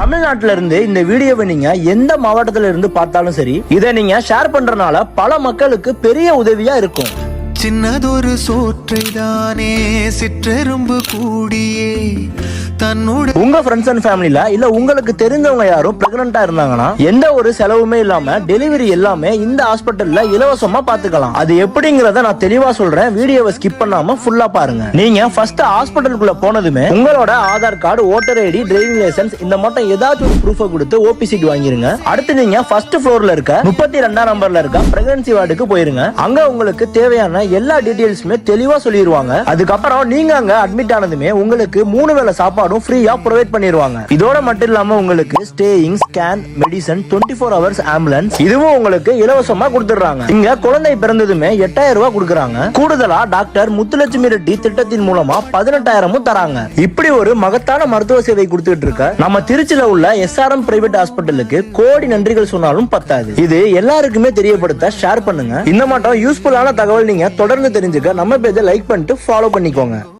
தமிழ்நாட்டில இருந்து இந்த வீடியோவை நீங்க எந்த மாவட்டத்துல இருந்து பார்த்தாலும் சரி, இதை நீங்க ஷேர் பண்றதுனால பல மக்களுக்கு பெரிய உதவியா இருக்கும். சின்னதொரு சோற்றைதானே சிற்றெரும்பு கூடியே தன்னோட உங்க ஃப்ரெண்ட்ஸ் அண்ட் ஃபேமிலில இல்ல உங்களுக்கு தெரிஞ்சவங்க யாரும் பிரெக்னண்டா இருந்தாங்கன்னா எந்த ஒரு செலவுமே இல்லாம டெலிவரி எல்லாமே இந்த ஹாஸ்பிட்டல்ல இலவசமா பாத்துக்கலாம். அது எப்படிங்கறத நான் தெளிவா சொல்றேன், வீடியோவை ஸ்கிப் பண்ணாம ஃபுல்லா பாருங்க. நீங்க ஃபர்ஸ்ட் ஹாஸ்பிட்டலுக்குள்ள போனதுமே உங்களோட Aadhaar card, voter ID, driving licence இந்த மட்டும் ஏதாச்சும் ஒரு ப்ரூஃபை கொடுத்து ஓபி சீட் வாங்கிருங்க. அடுத்து நீங்க ஃபர்ஸ்ட் ஃப்ளோர்ல இருக்க 32ஆம் நம்பர்ல இருக்க பிரெக்னன்சி வார்டுக்கு போயிருங்க. அங்க உங்களுக்கு தேவையான எல்லா டீடைல்ஸுமே தெளிவா சொல்லிடுவாங்க. அதுக்கப்புறம் நீங்க அங்க அட்மிட் ஆனதுமே உங்களுக்கு 3 வேளை சாப்பாடும் ஃப்ரீயா ப்ரொவைட் பண்ணிடுவாங்க. இதோட மட்டும் இல்லாம உங்களுக்கு staying, scan, medicine, 24 hours ambulance இதுவும் உங்களுக்கு இலவசமா கொடுத்துறாங்க. இங்க குழந்தை பிறந்ததுமே 8000 ரூபாய் கொடுக்கறாங்க. கூடுதலா டாக்டர் முத்துலட்சுமி ரெட்டி திட்டத்தின் மூலமா 18,000 தராங்க. இப்படி ஒரு மகத்தான மருத்துவ சேவை கொடுத்துட்டு இருக்க நம்ம திருச்சியில உள்ள SRM பிரைவேட் ஹாஸ்பிட்டலுக்கு கோடி நன்றிகள் சொன்னாலும் பத்தாது. இது எல்லாருக்குமே தெரியப்படுத்த ஷேர் பண்ணுங்க. இந்த மட்டும் யூஸ்ஃபுல்லான தகவல் நீங்க தொடர்ந்து தெரிஞ்சுக்க நம்ம பேஜை லைக் பண்ணிட்டு ஃபாலோ பண்ணிக்கோங்க.